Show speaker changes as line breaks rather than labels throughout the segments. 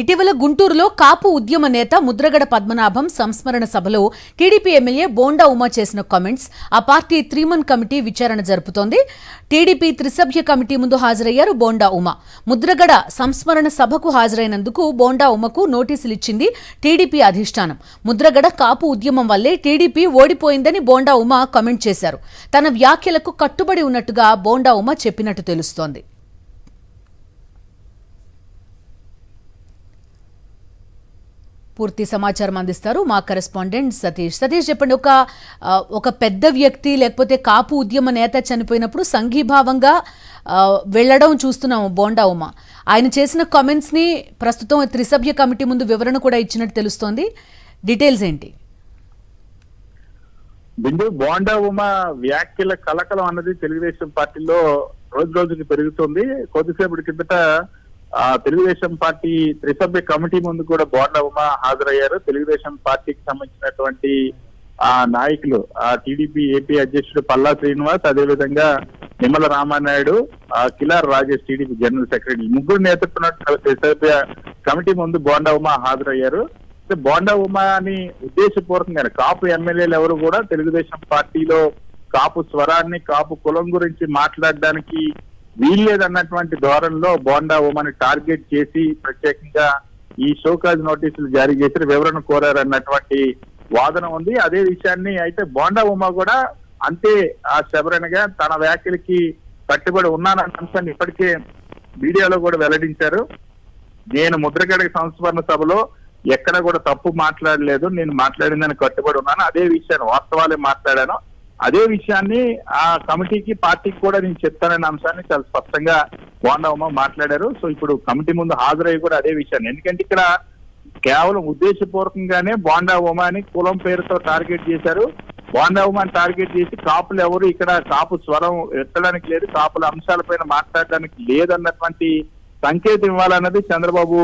ఇటీవల గుంటూరులో కాపు ఉద్యమ నేత ముద్రగడ పద్మనాభం సంస్మరణ సభలో టీడీపీ ఎమ్మెల్యే బోండా ఉమా చేసిన కామెంట్స్ ఆ పార్టీ 3-man కమిటీ విచారణ జరుపుతోంది. టీడీపీ త్రిసభ్య కమిటీ ముందు హాజరయ్యారు బోండా ఉమా. ముద్రగడ సంస్మరణ సభకు హాజరైనందుకు బోండా ఉమకు నోటీసులు ఇచ్చింది టీడీపీ అధిష్టానం. ముద్రగడ కాపు ఉద్యమం వల్లే టీడీపీ ఓడిపోయిందని బోండా ఉమా కామెంట్ చేశారు. తన వ్యాఖ్యలకు కట్టుబడి ఉన్నట్టుగా బోండా ఉమా చెప్పినట్టు తెలుస్తోంది. పూర్తి సమాచారం అందిస్తారు మా కరెస్పాండెంట్ సతీష్. చెప్పండి, ఒక పెద్ద వ్యక్తి లేకపోతే కాపు ఉద్యమ నేత చనిపోయినప్పుడు సంఘీభావంగా వెళ్లడం చూస్తున్నాము బోండా ఉమా. ఆయన చేసిన కామెంట్స్ని ప్రస్తుతం త్రిసభ్య కమిటీ ముందు వివరణ కూడా ఇచ్చినట్టు తెలుస్తోంది. డీటెయిల్స్ ఏంటి?
బిందు, బోండా ఉమా వ్యాఖ్యల కలకలం అన్నది తెలుగుదేశం పార్టీలో రోజు రోజుకి పెరుగుతుంది. కొద్దిసేపటి కిందట తెలుగుదేశం పార్టీ త్రిసభ్య కమిటీ ముందు కూడా బోండా ఉమా హాజరయ్యారు. తెలుగుదేశం పార్టీకి సంబంధించినటువంటి నాయకులు టీడీపీ ఏపీ అధ్యక్షుడు పల్లా శ్రీనివాస్, అదేవిధంగా Nimmala Ramanaidu, Kilar Rajesh TDP general secretary, ముగ్గురు నేతృత్వంలో త్రిసభ్య కమిటీ ముందు బోండా ఉమా హాజరయ్యారు. బోండా ఉమాని ఉద్దేశపూర్వకంగా కాపు ఎమ్మెల్యేలు ఎవరు కూడా తెలుగుదేశం పార్టీలో కాపు స్వరాన్ని, కాపు కులం గురించి మాట్లాడడానికి వీల్లేదన్నటువంటి ధోరణిలో బోండా ఉమాని టార్గెట్ చేసి ప్రత్యేకంగా ఈ షోకాజ్ నోటీసులు జారీ చేసి వివరణ కోరారన్నటువంటి వాదన ఉంది. అదే విషయాన్ని అయితే బోండా ఉమా కూడా అంతే శబరణగా తన వ్యాఖ్యలకి కట్టుబడి ఉన్నానన్న అంశాన్ని ఇప్పటికే మీడియాలో కూడా వెల్లడించారు. నేను ముద్రగడ సంస్మరణ సభలో ఎక్కడ కూడా తప్పు మాట్లాడలేదు, నేను మాట్లాడిందని కట్టుబడి ఉన్నాను, అదే విషయాన్ని వాస్తవాలే మాట్లాడాను, అదే విషయాన్ని ఆ కమిటీకి పార్టీకి కూడా నేను చెప్తానన్న అంశాన్ని చాలా స్పష్టంగా బోండా ఉమా మాట్లాడారు. సో ఇప్పుడు కమిటీ ముందు హాజరయ్యి కూడా అదే విషయాన్ని, ఎందుకంటే ఇక్కడ కేవలం ఉద్దేశపూర్వకంగానే బోండా ఉమాని కులం పేరుతో టార్గెట్ చేశారు. బోండా ఉమాని టార్గెట్ చేసి కాపులు ఎవరు ఇక్కడ కాపు స్వరం ఎత్తడానికి లేదు, కాపుల అంశాలపైన మాట్లాడడానికి లేదన్నటువంటి సంకేతం ఇవ్వాలన్నది చంద్రబాబు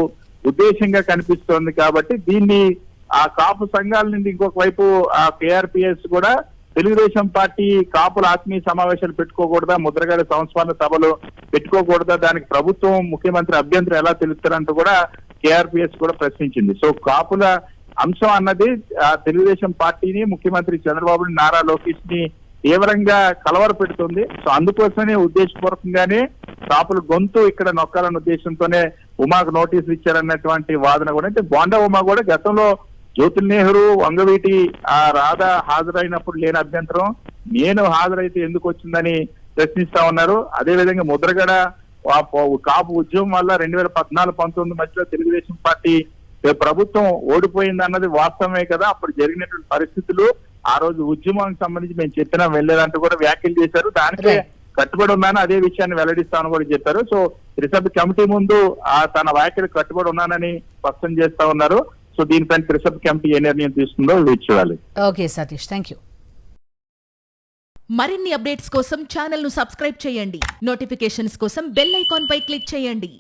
ఉద్దేశంగా కనిపిస్తోంది. కాబట్టి దీన్ని ఆ కాపు సంఘాల నుండి ఇంకొక వైపు ఆ కేఆర్పిఎస్ కూడా తెలుగుదేశం పార్టీ కాపుల ఆత్మీయ సమావేశాలు పెట్టుకోకూడదా, ముద్రగడ సంస్మరణ సభలు పెట్టుకోకూడదా, దానికి ప్రభుత్వం ముఖ్యమంత్రి అభ్యంతరం ఎలా తెలుస్తారంటూ కూడా కేఆర్పిఎస్ కూడా ప్రశ్నించింది. సో కాపుల అంశం అన్నది తెలుగుదేశం పార్టీని, ముఖ్యమంత్రి చంద్రబాబుని, నారా లోకేష్ ని తీవ్రంగా కలవర పెడుతుంది. సో అందుకోసమే ఉద్దేశపూర్వకంగానే కాపుల గొంతు ఇక్కడ నొక్కాలన్న ఉద్దేశంతోనే ఉమాకు నోటీసులు ఇచ్చారన్నటువంటి వాదన కూడా. అంటే బోండా ఉమా కూడా గతంలో జ్యోతి నెహ్రూ, వంగవీటి రాధ హాజరైనప్పుడు లేని అభ్యంతరం నేను హాజరైతే ఎందుకు వచ్చిందని ప్రశ్నిస్తా ఉన్నారు. అదేవిధంగా ముద్రగడ కాపు ఉద్యమం వల్ల 2014-19 మధ్యలో తెలుగుదేశం పార్టీ ప్రభుత్వం ఓడిపోయింది అన్నది వాస్తవమే కదా, అప్పుడు జరిగినటువంటి పరిస్థితులు ఆ రోజు ఉద్యమానికి సంబంధించి మేము చెప్పినా వెళ్ళలేదంటూ కూడా వ్యాఖ్యలు చేశారు. దానికే కట్టుబడి ఉన్నాను, అదే విషయాన్ని వెల్లడిస్తామని కూడా చెప్పారు. సో త్రిసభ్య కమిటీ ముందు తన వ్యాఖ్యలు కట్టుబడి ఉన్నానని స్పష్టం చేస్తా ఉన్నారు. సో దీనిపైన త్రిసభ్య కమిటీ ఏ నిర్ణయం తీసుకుందో వేచి చూడాలి.
Okay Satish, thank you.
మరిన్ని అప్డేట్స్ కోసం ఛానల్ ను సబ్స్క్రైబ్ చేయండి. నోటిఫికేషన్స్ కోసం బెల్ ఐకాన్ పై క్లిక్ చేయండి.